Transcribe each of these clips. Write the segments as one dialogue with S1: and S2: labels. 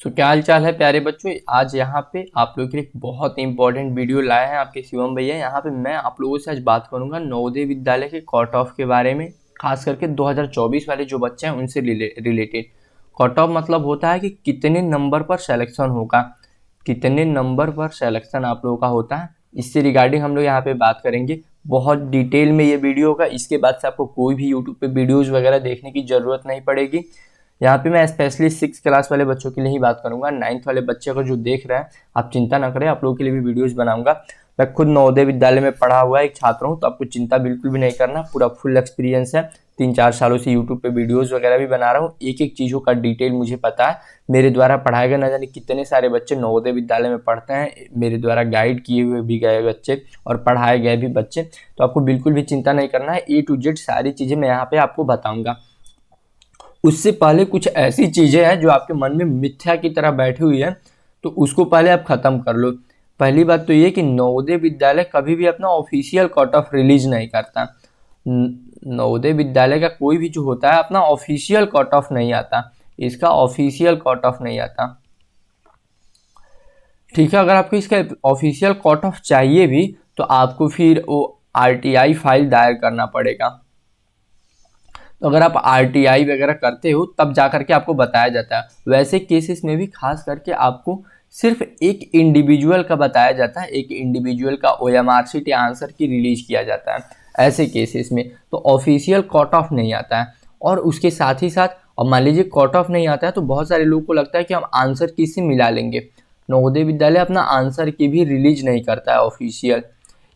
S1: तो क्या हाल चाल है प्यारे बच्चों। आज यहाँ पे आप लोगों के लिए एक बहुत इंपॉर्टेंट वीडियो लाए हैं आपके शिवम भैया। यहाँ पे मैं आप लोगों से आज बात करूंगा नवोदय विद्यालय के कट ऑफ के बारे में, खास करके 2024 वाले जो बच्चे हैं उनसे रिलेटेड। कट ऑफ मतलब होता है कि कितने नंबर पर सिलेक्शन होगा, कितने नंबर पर सिलेक्शन आप लोगों का होता है। इससे रिगार्डिंग हम लोग यहाँ पे बात करेंगे। बहुत डिटेल में ये वीडियो होगा। इसके बाद से आपको कोई भी यूट्यूब पे वीडियोज़ वगैरह देखने की ज़रूरत नहीं पड़ेगी। यहाँ पे मैं स्पेशली 6 क्लास वाले बच्चों के लिए ही बात करूंगा। 9th वाले बच्चे अगर जो देख रहे हैं आप चिंता ना करें, आप लोगों के लिए भी वीडियोस बनाऊंगा। मैं खुद नवोदय विद्यालय में पढ़ा हुआ एक छात्र हूँ, तो आपको चिंता बिल्कुल भी नहीं करना। पूरा फुल एक्सपीरियंस है। 3-4 सालों से यूट्यूब पे वीडियोस वगैरह भी बना रहा हूँ। एक एक चीज़ों का डिटेल मुझे पता है। मेरे द्वारा पढ़ाए गए न जाने कितने सारे बच्चे नवोदय विद्यालय में पढ़ते हैं, मेरे द्वारा गाइड किए हुए भी गए बच्चे और पढ़ाए गए भी बच्चे। तो आपको बिल्कुल भी चिंता नहीं करना है। A to Z सारी चीज़ें मैं यहाँ पे आपको बताऊँगा। उससे पहले कुछ ऐसी चीजें हैं जो आपके मन में मिथ्या की तरह बैठी हुई है, तो उसको पहले आप खत्म कर लो। पहली बात तो ये कि नवोदय विद्यालय कभी भी अपना ऑफिशियल कट ऑफ रिलीज नहीं करता। नवोदय विद्यालय का कोई भी जो होता है अपना ऑफिशियल कट ऑफ नहीं आता, इसका ऑफिशियल कट ऑफ नहीं आता। ठीक है, अगर आपको इसका ऑफिशियल कट ऑफ चाहिए भी तो आपको फिर वो RTI फाइल दायर करना पड़ेगा। तो अगर आप RTI वगैरह करते हो तब जा करके आपको बताया जाता है। वैसे केसेस में भी खास करके आपको सिर्फ एक इंडिविजुअल का बताया जाता है, एक इंडिविजुअल का OMR शीट या आंसर की रिलीज किया जाता है। ऐसे केसेस में तो ऑफिशियल कट ऑफ नहीं आता है। और उसके साथ ही साथ अब मान लीजिए कट ऑफ नहीं आता है तो बहुत सारे लोगों को लगता है कि हम आंसर की से मिला लेंगे। नवोदय विद्यालय अपना आंसर की भी रिलीज नहीं करता है ऑफिशियल।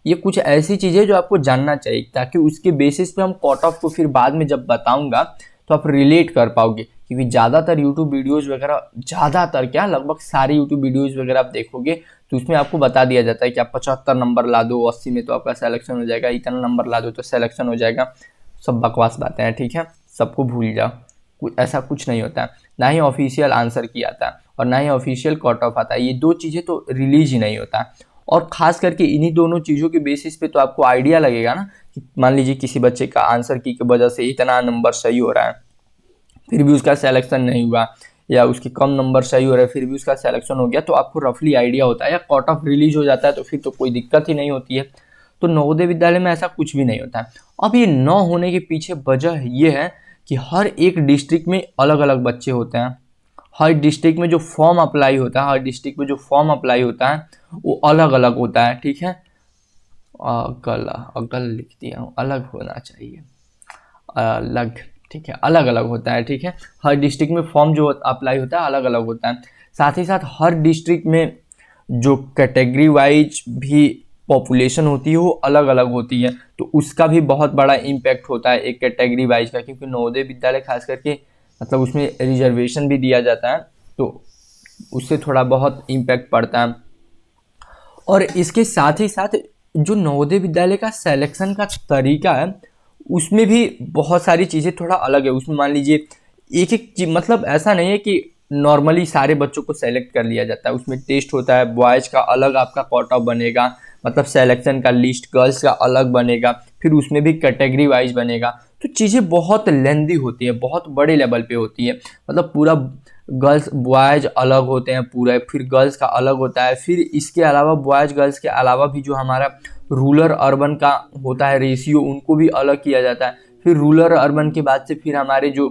S1: ये कुछ ऐसी चीज़ें जो आपको जानना चाहिए ताकि उसके बेसिस पे हम कट ऑफ को फिर बाद में जब बताऊंगा तो आप रिलेट कर पाओगे। क्योंकि ज़्यादातर यूट्यूब वीडियोज़ वगैरह, ज़्यादातर क्या लगभग सारे यूट्यूब वीडियोज़ वगैरह आप देखोगे तो उसमें आपको बता दिया जाता है कि आप 75 नंबर ला दो, 80 में तो आपका सिलेक्शन हो जाएगा, इतना नंबर ला दो तो सिलेक्शन हो जाएगा। सब बकवास बातें हैं, ठीक है, सबको भूल जाओ। ऐसा कुछ नहीं होता है। ना ही ऑफिशियल आंसर की आता है और ना ही ऑफिशियल कट ऑफ आता है। ये दो चीज़ें तो रिलीज ही नहीं होता है। और खास करके इन्हीं दोनों चीज़ों के बेसिस पे तो आपको आइडिया लगेगा ना कि मान लीजिए किसी बच्चे का आंसर की वजह से इतना नंबर सही हो रहा है फिर भी उसका सिलेक्शन नहीं हुआ, या उसके कम नंबर सही हो रहा है फिर भी उसका सिलेक्शन हो गया, तो आपको रफली आइडिया होता है। या कट ऑफ रिलीज हो जाता है तो फिर तो कोई दिक्कत ही नहीं होती है। तो नवोदय विद्यालय में ऐसा कुछ भी नहीं होता है। अब ये न होने के पीछे वजह ये है कि हर एक डिस्ट्रिक्ट में अलग अलग बच्चे होते हैं। हर डिस्ट्रिक्ट में जो फॉर्म अप्लाई होता है, हर डिस्ट्रिक्ट में जो फॉर्म अप्लाई होता है वो अलग अलग होता है। ठीक है, अगल अगल लिख दिया हूँ, अलग होना चाहिए, अलग। ठीक है, अलग अलग होता है। ठीक है, हर डिस्ट्रिक्ट में फॉर्म जो अप्लाई होता है अलग अलग होता है। साथ ही साथ हर डिस्ट्रिक्ट में जो कैटेगरी वाइज भी पॉपुलेशन होती है वो अलग अलग होती है, तो उसका भी बहुत बड़ा इम्पैक्ट होता है एक कैटेगरी वाइज का। क्योंकि नवोदय विद्यालय खास करके मतलब उसमें रिजर्वेशन भी दिया जाता है, तो उससे थोड़ा बहुत इम्पैक्ट पड़ता है। और इसके साथ ही साथ जो नवोदय विद्यालय का सिलेक्शन का तरीका है उसमें भी बहुत सारी चीज़ें थोड़ा अलग है। उसमें मान लीजिए एक एक चीज, मतलब ऐसा नहीं है कि नॉर्मली सारे बच्चों को सेलेक्ट कर लिया जाता है। उसमें टेस्ट होता है, बॉयज़ का अलग आपका कट ऑफ बनेगा, मतलब सिलेक्शन का लिस्ट, गर्ल्स का अलग बनेगा, फिर उसमें भी कैटेगरी वाइज बनेगा। तो चीज़ें बहुत लेंदी होती है, बहुत बड़े लेवल पे होती है। मतलब पूरा गर्ल्स बॉयज़ अलग होते हैं पूरा, फिर गर्ल्स का अलग होता है, फिर इसके अलावा बॉयज़ गर्ल्स के अलावा भी जो हमारा रूरल अर्बन का होता है रेशियो, उनको भी अलग किया जाता है। फिर रूरल अर्बन के बाद से फिर हमारे जो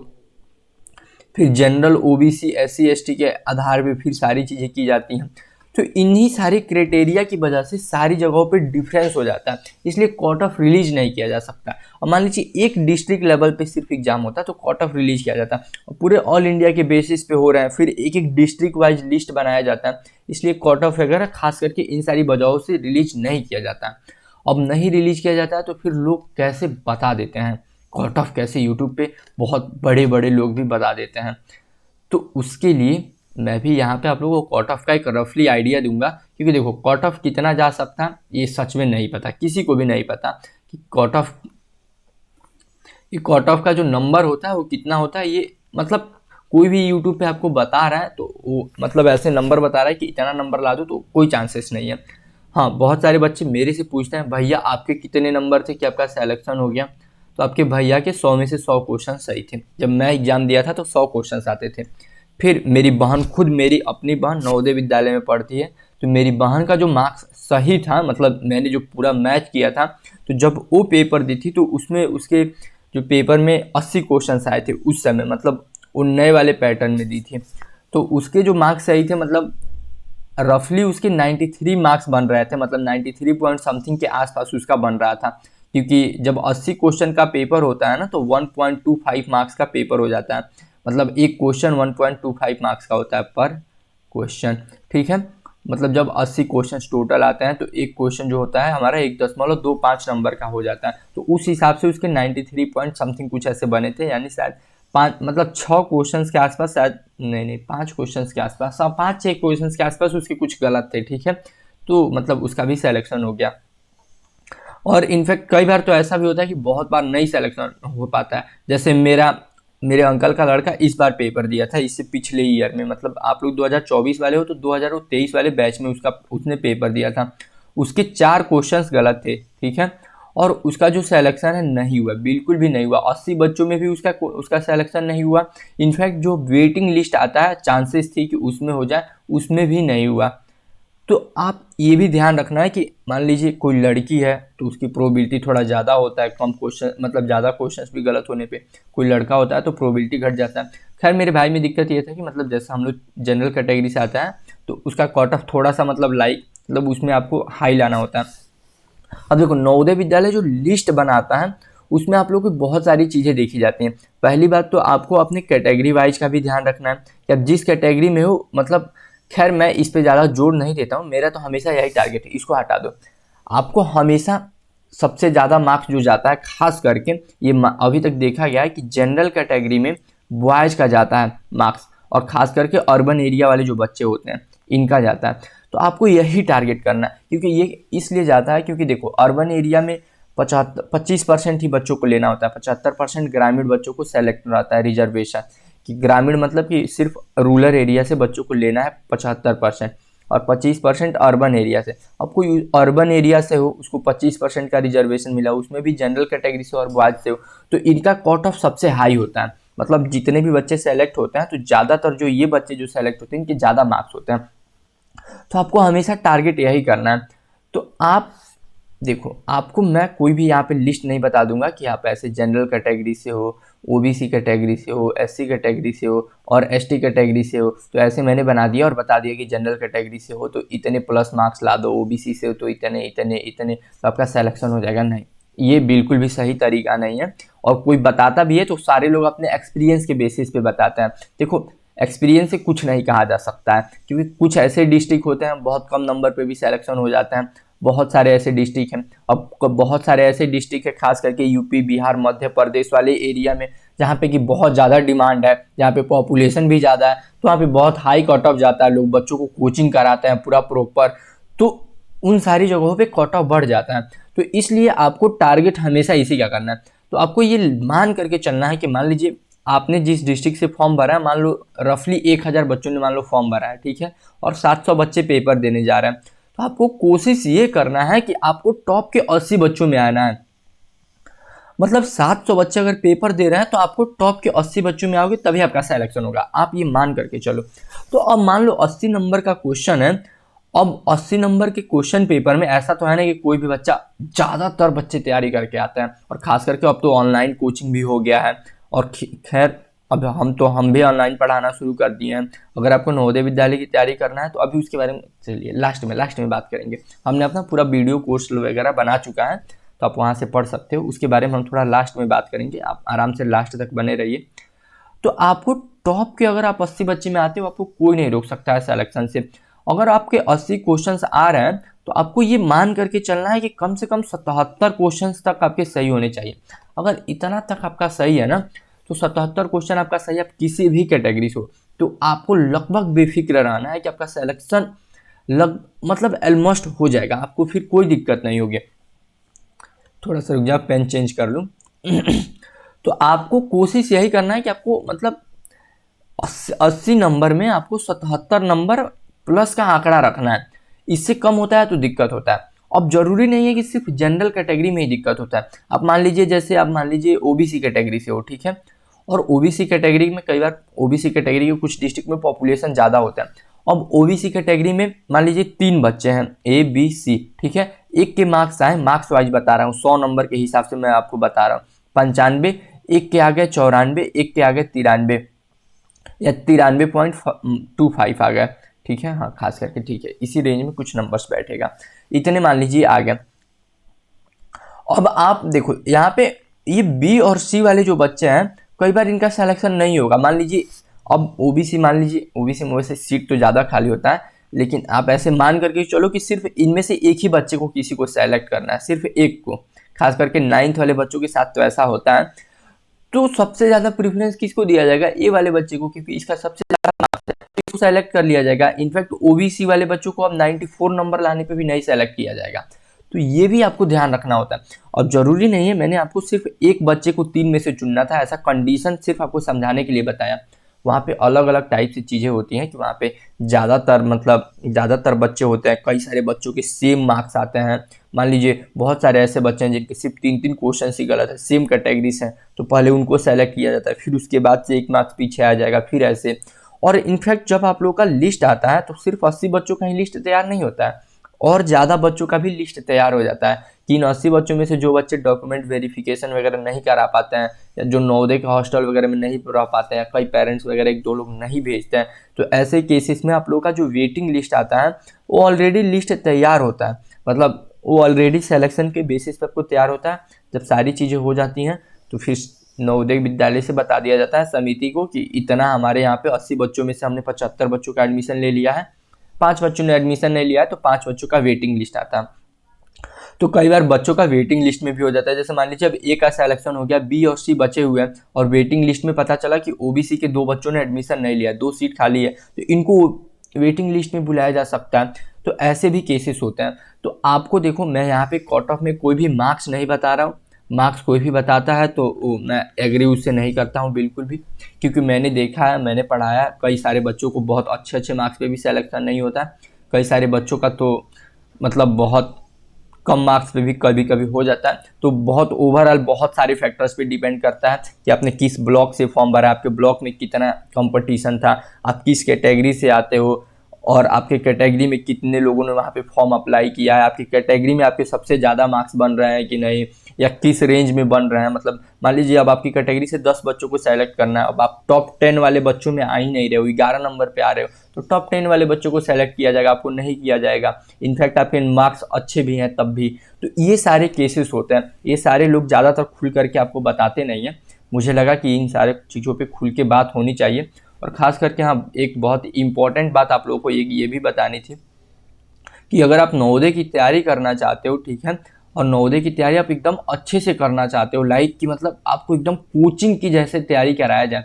S1: फिर जनरल OBC SC ST के आधार पे फिर सारी चीज़ें की जाती हैं। तो इन्हीं सारे क्राइटेरिया की वजह से सारी जगहों पे डिफरेंस हो जाता है, इसलिए कट ऑफ रिलीज नहीं किया जा सकता। और मान लीजिए एक डिस्ट्रिक्ट लेवल पे सिर्फ एग्जाम होता है तो कट ऑफ रिलीज किया जाता है, और पूरे ऑल इंडिया के बेसिस पे हो रहे हैं फिर एक एक डिस्ट्रिक्ट वाइज लिस्ट बनाया जाता है, इसलिए कट ऑफ वगैरह खास करके इन सारी वजहों से रिलीज नहीं किया जाता है। अब नहीं रिलीज किया जाता है तो फिर लोग कैसे बता देते हैं कट ऑफ, कैसे यूट्यूब पे बहुत बड़े बड़े लोग भी बता देते हैं। तो उसके लिए मैं भी यहाँ पे आप लोगों को कट ऑफ का एक रफली आइडिया दूंगा। क्योंकि देखो कट ऑफ कितना जा सकता है ये सच में नहीं पता, किसी को भी नहीं पता कि कट ऑफ का जो नंबर होता है वो कितना होता है। ये मतलब कोई भी यूट्यूब पे आपको बता रहा है तो वो मतलब ऐसे नंबर बता रहा है कि इतना नंबर ला दो, तो कोई चांसेस नहीं है। हाँ, बहुत सारे बच्चे मेरे से पूछते हैं भैया आपके कितने नंबर थे कि आपका सिलेक्शन हो गया। तो आपके भैया के 100 में से 100 क्वेश्चन सही थे। जब मैं एग्जाम दिया था तो 100 क्वेश्चन आते थे। फिर मेरी बहन, खुद मेरी अपनी बहन नवोदय विद्यालय में पढ़ती है, तो मेरी बहन का जो मार्क्स सही था, मतलब मैंने जो पूरा मैच किया था, तो जब वो पेपर दी थी तो उसमें उसके जो पेपर में 80 क्वेश्चंस आए थे उस समय, मतलब वो नए वाले पैटर्न में दी थी, तो उसके जो मार्क्स सही थे, मतलब रफली उसके 93 मार्क्स बन रहे थे, मतलब 93 पॉइंट समथिंग के आसपास उसका बन रहा था, क्योंकि जब 80 क्वेश्चन का पेपर होता है ना तो 1.25 मार्क्स का पेपर हो जाता है, मतलब एक क्वेश्चन 1.25 मार्क्स का होता है पर क्वेश्चन, ठीक है। मतलब जब 80 क्वेश्चन टोटल आते हैं तो एक क्वेश्चन जो होता है हमारा 1.25 नंबर का हो जाता है, तो उस हिसाब से उसके 93 पॉइंट समथिंग कुछ ऐसे बने थे, यानी शायद पाँच, मतलब 6 क्वेश्चंस के आसपास, शायद नहीं 5 क्वेश्चंस के आसपास, 5-6 क्वेश्चंस के आसपास उसके कुछ गलत थे, ठीक है। तो मतलब उसका भी सिलेक्शन हो गया। और इनफैक्ट कई बार तो ऐसा भी होता है कि बहुत बार नहीं सिलेक्शन हो पाता है, जैसे मेरे अंकल का लड़का इस बार पेपर दिया था, इससे पिछले ईयर में, मतलब आप लोग 2024 वाले हो तो 2023 वाले बैच में उसने पेपर दिया था, उसके 4 क्वेश्चंस गलत थे, ठीक है। और उसका जो सिलेक्शन है नहीं हुआ, बिल्कुल भी नहीं हुआ, 80 बच्चों में भी उसका सिलेक्शन नहीं हुआ। इनफैक्ट जो वेटिंग लिस्ट आता है, चांसेस थी कि उसमें हो जाए, उसमें भी नहीं हुआ। तो आप ये भी ध्यान रखना है कि मान लीजिए कोई लड़की है तो उसकी प्रोबेबिलिटी थोड़ा ज़्यादा होता है, कम क्वेश्चन, मतलब ज़्यादा क्वेश्चंस भी गलत होने पे। कोई लड़का होता है तो प्रोबेबिलिटी घट जाता है। खैर मेरे भाई में दिक्कत ये था कि मतलब जैसे हम लोग जनरल कैटेगरी से आता है तो उसका कट ऑफ थोड़ा सा मतलब मतलब उसमें आपको हाई लाना होता है। अब देखो नवोदय विद्यालय जो लिस्ट बनाता है उसमें आप लोग को बहुत सारी चीज़ें देखी जाती हैं। पहली बात तो आपको अपने कैटेगरी वाइज का भी ध्यान रखना है कि आप जिस कैटेगरी में हो, मतलब खैर मैं इस पे ज़्यादा जोर नहीं देता हूँ, मेरा तो हमेशा यही टारगेट है, इसको हटा दो। आपको हमेशा सबसे ज़्यादा मार्क्स जो जाता है, खास करके ये अभी तक देखा गया है कि जनरल कैटेगरी में बॉयज़ का जाता है मार्क्स, और ख़ास करके अर्बन एरिया वाले जो बच्चे होते हैं इनका जाता है। तो आपको यही टारगेट करना है, क्योंकि ये इसलिए जाता है क्योंकि देखो अर्बन एरिया में 25% ही बच्चों को लेना होता है, 75% ग्रामीण बच्चों को सेलेक्ट रहता है रिजर्वेशन, कि ग्रामीण मतलब कि सिर्फ रूरल एरिया से बच्चों को लेना है 75%, और 25% अर्बन एरिया से। अब कोई अर्बन एरिया से हो उसको 25% का रिजर्वेशन मिला, उसमें भी जनरल कैटेगरी से और बॉयज से हो, तो इनका कट ऑफ सबसे हाई होता है। मतलब जितने भी बच्चे सेलेक्ट होते हैं तो ज़्यादातर जो ये बच्चे जो सेलेक्ट होते हैं इनके ज़्यादा मार्क्स होते हैं। तो आपको हमेशा टारगेट यही करना है। तो आप देखो, आपको मैं कोई भी यहाँ पे लिस्ट नहीं बता दूंगा कि आप ऐसे जनरल कैटेगरी से हो, ओबीसी कैटेगरी से हो, एससी कैटेगरी से हो और एसटी कैटेगरी से हो, तो ऐसे मैंने बना दिया और बता दिया कि जनरल कैटेगरी से हो तो इतने प्लस मार्क्स ला दो, ओबीसी से हो तो इतने इतने इतने, तो आपका सिलेक्शन हो जाएगा। नहीं, ये बिल्कुल भी सही तरीका नहीं है। और कोई बताता भी है तो सारे लोग अपने एक्सपीरियंस के बेसिस पे बताते हैं। देखो एक्सपीरियंस से कुछ नहीं कहा जा सकता है, क्योंकि कुछ ऐसे डिस्ट्रिक्ट होते हैं बहुत कम नंबर पे भी सिलेक्शन हो जाता है, बहुत सारे ऐसे डिस्ट्रिक्ट हैं। अब बहुत सारे ऐसे डिस्ट्रिक्ट है खास करके यूपी, बिहार, मध्य प्रदेश वाले एरिया में, जहाँ पे कि बहुत ज़्यादा डिमांड है, जहाँ पे पॉपुलेशन भी ज़्यादा है, तो वहाँ पे बहुत हाई कट ऑफ जाता है, लोग बच्चों को कोचिंग कराते हैं पूरा प्रॉपर, तो उन सारी जगहों पे कट ऑफ बढ़ जाता है। तो इसलिए आपको टारगेट हमेशा इसी का करना है। तो आपको ये मान करके चलना है कि मान लीजिए आपने जिस डिस्ट्रिक्ट से फॉर्म भरा है, मान लो रफली 1000 बच्चों ने मान लो फॉर्म भरा है, ठीक है, और 700 बच्चे पेपर देने जा रहे हैं, तो आपको कोशिश ये करना है कि आपको टॉप के 80 बच्चों में आना है। मतलब 700 बच्चे अगर पेपर दे रहे हैं तो आपको टॉप के 80 बच्चों में आओगे तभी आपका सिलेक्शन होगा, आप ये मान करके चलो। तो अब मान लो 80 नंबर का क्वेश्चन है, अब 80 नंबर के क्वेश्चन पेपर में ऐसा तो है ना कि कोई भी बच्चा, ज़्यादातर बच्चे तैयारी करके आते हैं, और खास करके अब तो ऑनलाइन कोचिंग भी हो गया है, और खैर अब हम भी ऑनलाइन पढ़ाना शुरू कर दिए हैं। अगर आपको नवोदय विद्यालय की तैयारी करना है तो अभी उसके बारे में चलिए लास्ट में बात करेंगे। हमने अपना पूरा वीडियो कोर्स वगैरह बना चुका है, तो आप वहाँ से पढ़ सकते हो, उसके बारे में हम थोड़ा लास्ट में बात करेंगे, आप आराम से लास्ट तक बने रहिए। तो आपको टॉप के अगर आप 80 बच्चे में आते हो, आपको कोई नहीं रोक सकता है सिलेक्शन से। अगर आपके 80 क्वेश्चंस आ रहे हैं तो आपको ये मान करके चलना है कि कम से कम 77 क्वेश्चंस तक आपके सही होने चाहिए। अगर इतना तक आपका सही है ना, तो 77 क्वेश्चन आपका सही, आप किसी भी कैटेगरी से हो, तो आपको लगभग बेफिक्र रहना है कि आपका सिलेक्शन मतलब ऑलमोस्ट हो जाएगा, आपको फिर कोई दिक्कत नहीं होगी। थोड़ा सा रुक जा, पेन चेंज कर लूँ। तो आपको कोशिश यही करना है कि आपको मतलब 80 नंबर में आपको 77 नंबर प्लस का आंकड़ा रखना है। इससे कम होता है तो दिक्कत होता है। अब जरूरी नहीं है कि सिर्फ जनरल कैटेगरी में ही दिक्कत होता है। आप मान लीजिए जैसे आप मान लीजिए ओबीसी कैटेगरी से हो, ठीक है, और ओबीसी कैटेगरी में कई बार ओबीसी कैटेगरी के कुछ डिस्ट्रिक्ट में पॉपुलेशन ज़्यादा होता है। अब ओबीसी कैटेगरी में मान लीजिए 3 बच्चे हैं ए बी सी, ठीक है, एक के मार्क्स आए, मार्क्स वाइज बता रहा हूँ, 100 नंबर के हिसाब से मैं आपको बता रहा हूँ, 95, एक के आ गए 94, एक के आ गए 93 या 93.25 आ गया, ठीक है, हाँ खास करके, ठीक है, इसी रेंज में कुछ नंबर्स बैठेगा, इतने मान लीजिए आ गए। अब आप देखो यहाँ पे ये बी और सी वाले जो बच्चे हैं कई बार इनका सिलेक्शन नहीं होगा, मान लीजिए अब ओबीसी, मान लीजिए ओबीसी में वैसे सीट तो ज़्यादा खाली होता है, लेकिन आप ऐसे मान करके चलो कि सिर्फ इनमें से एक ही बच्चे को किसी को सेलेक्ट करना है, सिर्फ एक को, खास करके 9th वाले बच्चों के साथ तो ऐसा होता है, तो सबसे ज़्यादा प्रेफरेंस किसको दिया जाएगा, ए वाले बच्चे को, क्योंकि इसका सबसे ज़्यादा मार्क्स है, इसको सेलेक्ट कर लिया जाएगा। इनफैक्ट ओबीसी वाले बच्चों को अब 94 नंबर लाने पे भी नहीं सेलेक्ट किया जाएगा, तो ये भी आपको ध्यान रखना होता है। और ज़रूरी नहीं है, मैंने आपको सिर्फ एक बच्चे को 3 में से चुनना था, ऐसा कंडीशन सिर्फ आपको समझाने के लिए बताया। वहाँ पे अलग अलग टाइप से चीज़ें होती हैं कि वहाँ पे ज़्यादातर बच्चे होते हैं, कई सारे बच्चों के सेम मार्क्स आते हैं, मान लीजिए बहुत सारे ऐसे बच्चे हैं जिनके सिर्फ 3 क्वेश्चन ही गलत है, सेम कैटेगरी से हैं, तो पहले उनको सेलेक्ट किया जाता है, फिर उसके बाद से 1 मार्क्स पीछे आ जाएगा, फिर ऐसे। और इनफैक्ट जब आप लोग का लिस्ट आता है तो सिर्फ 80 बच्चों का ही लिस्ट तैयार नहीं होता है, और ज़्यादा बच्चों का भी लिस्ट तैयार हो जाता है कि इन 80 बच्चों में से जो बच्चे डॉक्यूमेंट वेरिफिकेशन वगैरह नहीं करा पाते हैं, या जो नवोदय के हॉस्टल वगैरह में नहीं रह पाते हैं, कई पेरेंट्स वगैरह 1-2 लोग नहीं भेजते हैं, तो ऐसे केसेस में आप लोगों का जो वेटिंग लिस्ट आता है वो ऑलरेडी लिस्ट तैयार होता है, मतलब वो ऑलरेडी सिलेक्शन के बेसिस पर आपको तैयार होता है। जब सारी चीज़ें हो जाती हैं तो फिर नवोदय विद्यालय से बता दिया जाता है समिति को कि इतना हमारे यहाँ पे 80 बच्चों में से हमने 75 बच्चों का एडमिशन ले लिया है, 5 बच्चों ने एडमिशन नहीं लिया है, तो 5 बच्चों का वेटिंग लिस्ट आता है। तो कई बार बच्चों का वेटिंग लिस्ट में भी हो जाता है, जैसे मान लीजिए अब ए का सिलेक्शन हो गया, बी और सी बचे हुए हैं, और वेटिंग लिस्ट में पता चला कि ओबीसी के 2 बच्चों ने एडमिशन नहीं लिया, 2 सीट खाली है, तो इनको वेटिंग लिस्ट में बुलाया जा सकता है। तो ऐसे भी केसेस होते हैं। तो आपको देखो, मैं यहाँ पे कट ऑफ में कोई भी मार्क्स नहीं बता रहा हूँ, मार्क्स कोई भी बताता है तो मैं एग्री उससे नहीं करता हूँ बिल्कुल भी, क्योंकि मैंने देखा है, मैंने पढ़ाया, कई सारे बच्चों को बहुत अच्छे मार्क्स पे भी सिलेक्शन नहीं होता है, कई सारे बच्चों का तो मतलब बहुत कम मार्क्स पे भी कभी कभी हो जाता है। तो बहुत ओवरऑल बहुत सारे फैक्टर्स पे डिपेंड करता है कि आपने किस ब्लॉक से फॉर्म भरा, आपके ब्लॉक में कितना कंपटीशन था, आप किस कैटेगरी से आते हो, और आपके कैटेगरी में कितने लोगों ने वहाँ पे फॉर्म अप्लाई किया है, आपकी कैटेगरी में आपके सबसे ज़्यादा मार्क्स बन रहे हैं कि नहीं, या किस रेंज में बन रहे हैं। मतलब मान लीजिए अब आपकी कैटेगरी से 10 बच्चों को सेलेक्ट करना है, अब आप टॉप 10 वाले बच्चों में आ ही नहीं रहे हो, 11 नंबर पे आ रहे हो, तो टॉप 10 वाले बच्चों को सेलेक्ट किया जाएगा, आपको नहीं किया जाएगा। इनफैक्ट आपके मार्क्स अच्छे भी हैं तब भी। तो ये सारे केसेस होते हैं, ये सारे लोग ज़्यादातर खुल करके आपको बताते नहीं हैं। मुझे लगा कि इन सारे चीज़ों पर खुल के बात होनी चाहिए। और ख़ास करके हाँ, एक बहुत इंपॉर्टेंट बात आप लोगों को ये भी बतानी थी कि अगर आप नवोदय की तैयारी करना चाहते हो, ठीक है, और नवोदय की तैयारी आप एकदम अच्छे से करना चाहते हो, लाइक कि मतलब आपको एकदम कोचिंग की जैसे तैयारी कराया जाए,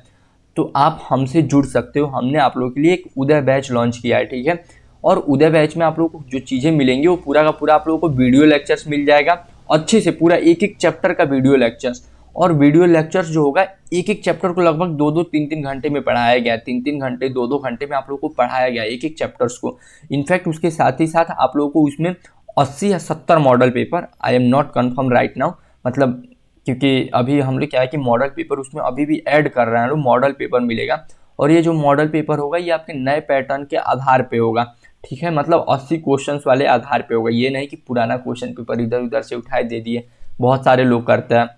S1: तो आप हमसे जुड़ सकते हो। हमने आप लोगों के लिए एक उदय बैच लॉन्च किया है, ठीक है, और उदय बैच में आप लोगों को जो चीज़ें मिलेंगी वो पूरा का पूरा आप लोगों को वीडियो लेक्चर्स मिल जाएगा, अच्छे से पूरा एक चैप्टर का वीडियो लेक्चर्स। और वीडियो लेक्चर्स जो होगा, एक चैप्टर को लगभग 2-2, 3-3 घंटे में पढ़ाया गया, 3-3 घंटे, 2-2 घंटे में आप लोगों को पढ़ाया गया एक चैप्टर्स को। इनफैक्ट उसके साथ ही साथ आप लोगों को उसमें 80 या 70 model paper, I am not confirm right now, मतलब क्योंकि अभी हम लोग क्या है कि मॉडल पेपर उसमें अभी भी ऐड कर रहे हैं लोग, मॉडल पेपर मिलेगा। और ये जो मॉडल पेपर होगा ये आपके नए पैटर्न के आधार पे होगा, ठीक है, मतलब 80 क्वेश्चंस वाले आधार पे होगा, ये नहीं कि पुराना क्वेश्चन पेपर इधर उधर से उठाए दे दिए, बहुत सारे लोग करते हैं।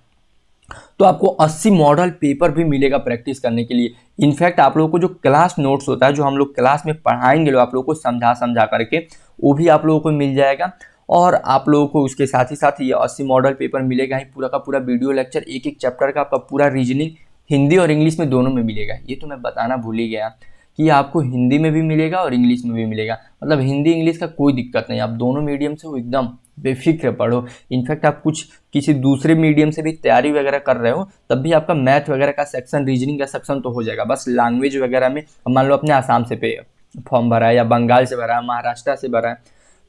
S1: तो आपको 80 मॉडल पेपर भी मिलेगा प्रैक्टिस करने के लिए। इनफैक्ट आप लोगों को जो क्लास नोट्स होता है, जो हम लोग क्लास में पढ़ाएंगे लोग आप लोगों को समझा करके, वो भी आप लोगों को मिल जाएगा। और आप लोगों को उसके साथ ही साथ ये 80 मॉडल पेपर मिलेगा ही, पूरा का पूरा वीडियो लेक्चर, एक चैप्टर का आपका पूरा रीजनिंग हिंदी और इंग्लिश में दोनों में मिलेगा। ये तो मैं बताना भूल ही गया कि आपको हिंदी में भी मिलेगा और इंग्लिश में भी मिलेगा, मतलब हिंदी इंग्लिश का कोई दिक्कत नहीं, आप दोनों मीडियम से हो एकदम बेफिक्र पढ़ो। इनफैक्ट आप कुछ किसी दूसरे मीडियम से भी तैयारी वगैरह कर रहे हो तब भी आपका मैथ वगैरह का सेक्शन, रीजनिंग का सेक्शन तो हो जाएगा। बस लैंग्वेज वगैरह में, मान लो अपने आसाम से पे फॉर्म भरा है, या बंगाल से भरा है, महाराष्ट्र से भरा है,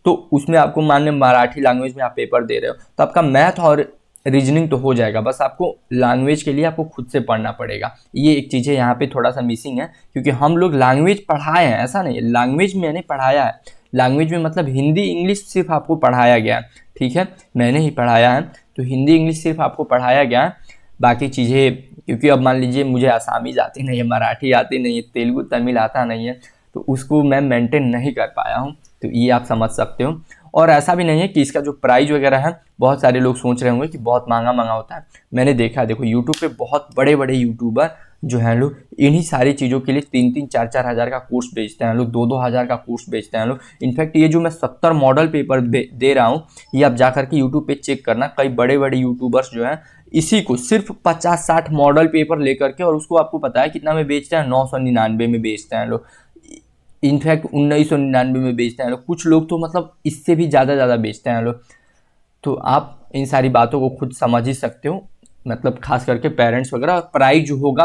S1: तो उसमें आपको मान लो मराठी लैंग्वेज में आप पेपर दे रहे हो, तो आपका मैथ और रीजनिंग तो हो जाएगा। बस आपको लैंग्वेज के लिए आपको खुद से पढ़ना पड़ेगा। ये एक चीज़ है यहाँ पे थोड़ा सा मिसिंग है, क्योंकि हम लोग लैंग्वेज पढ़ाए हैं, ऐसा नहीं है लैंग्वेज मैंने पढ़ाया है, लैंग्वेज में मतलब हिंदी इंग्लिश सिर्फ आपको पढ़ाया गया है, ठीक है, मैंने ही पढ़ाया है, तो हिंदी इंग्लिश सिर्फ आपको पढ़ाया गया है, बाकी चीज़ें क्योंकि अब मान लीजिए मुझे आसामीज आती नहीं है, मराठी आती नहीं है, तेलुगु तमिल आता नहीं है, तो उसको मैं मेंटेन नहीं कर पाया हूँ। तो ये आप समझ सकते हो। और ऐसा भी नहीं है कि इसका जो प्राइस वगैरह है, बहुत सारे लोग सोच रहे होंगे कि बहुत महंगा महंगा होता है। मैंने देखा है, देखो यूट्यूब पे बहुत बड़े बड़े यूट्यूबर जो हैं लोग इन्हीं सारी चीज़ों के लिए 3-3 4-4 हज़ार का कोर्स बेचते हैं लोग, 2-2 हज़ार का कोर्स बेचते हैं लोग। इनफैक्ट ये जो मैं 70 मॉडल पेपर दे रहा हूँ, ये आप जा करके यूट्यूब पे चेक करना, कई बड़े बड़े यूट्यूबर्स जो हैं इसी को सिर्फ 50-60 मॉडल पेपर लेकर के, और उसको आपको पता है कितना में बेचते हैं, 999 में बेचते हैं लोग, इनफैक्ट 1999 में बेचते हैं लोग। कुछ लोग तो मतलब इससे भी ज़्यादा बेचते हैं लोग। तो आप इन सारी बातों को खुद समझ ही सकते हो, मतलब खास करके पेरेंट्स वगैरह। प्राइस जो होगा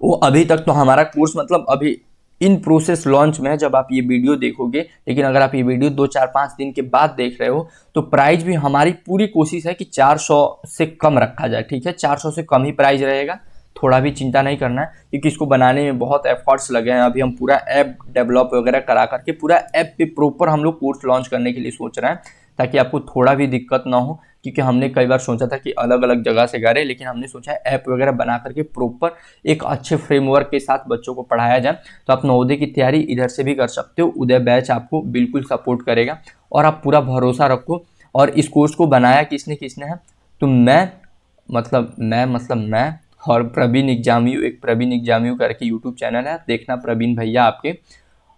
S1: वो अभी तक तो हमारा कोर्स मतलब अभी इन प्रोसेस लॉन्च में है जब आप ये वीडियो देखोगे, लेकिन अगर आप ये वीडियो 2-4-5 दिन के बाद देख रहे हो तो प्राइस भी हमारी पूरी कोशिश है कि 400 से कम रखा जाए, ठीक है, 400 से कम ही प्राइस रहेगा। थोड़ा भी चिंता नहीं करना है, क्योंकि इसको बनाने में बहुत एफर्ट्स लगे हैं। अभी हम पूरा ऐप डेवलप वगैरह करा करके पूरा ऐप पे प्रॉपर हम लोग कोर्स लॉन्च करने के लिए सोच रहे हैं, ताकि आपको थोड़ा भी दिक्कत ना हो। क्योंकि हमने कई बार सोचा था कि अलग अलग जगह से करें, लेकिन हमने सोचा है ऐप वगैरह बना करके प्रॉपर एक अच्छे फ्रेमवर्क के साथ बच्चों को पढ़ाया जाए। तो आप नवोदय की तैयारी इधर से भी कर सकते हो, उदय बैच आपको बिल्कुल सपोर्ट करेगा, और आप पूरा भरोसा रखो। और इस कोर्स को बनाया किसने किसने है, तो मैं और प्रवीण एग्जामियो, एक प्रवीण एग्जामियो करके यूट्यूब चैनल है, देखना प्रवीण भैया आपके,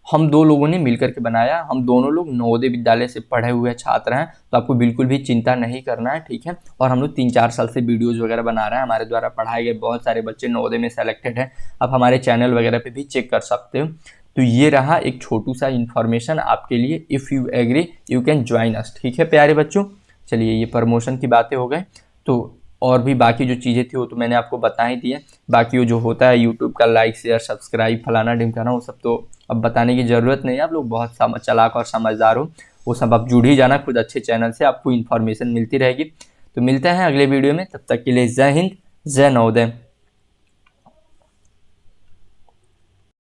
S1: हम 2 लोगों ने मिलकर के बनाया। हम दोनों लोग नवोदय विद्यालय से पढ़े हुए छात्र हैं, तो आपको बिल्कुल भी चिंता नहीं करना है, ठीक है। और हम लोग 3-4 साल से वीडियोस वगैरह बना रहे हैं, हमारे द्वारा पढ़ाए गए बहुत सारे बच्चे नवोदय में सेलेक्टेड हैं। आप हमारे चैनल वगैरह पे भी चेक कर सकते हो। तो ये रहा एक छोटू सा इन्फॉर्मेशन आपके लिए। If you agree you can join us, ठीक है प्यारे बच्चों। चलिए, ये प्रमोशन की बातें हो गए, तो और भी बाकी जो चीज़ें थी वो तो मैंने आपको बता ही दी है। बाकी वो जो होता है यूट्यूब का लाइक शेयर सब्सक्राइब फलाना ढिमकाना, वो सब तो अब बताने की ज़रूरत नहीं है, आप लोग बहुत चालाक और समझदार हो। वो सब आप जुड़ ही जाना खुद अच्छे चैनल से, आपको इन्फॉर्मेशन मिलती रहेगी। तो मिलते हैं अगले वीडियो में, तब तक के लिए जय हिंद, जय नवोदय।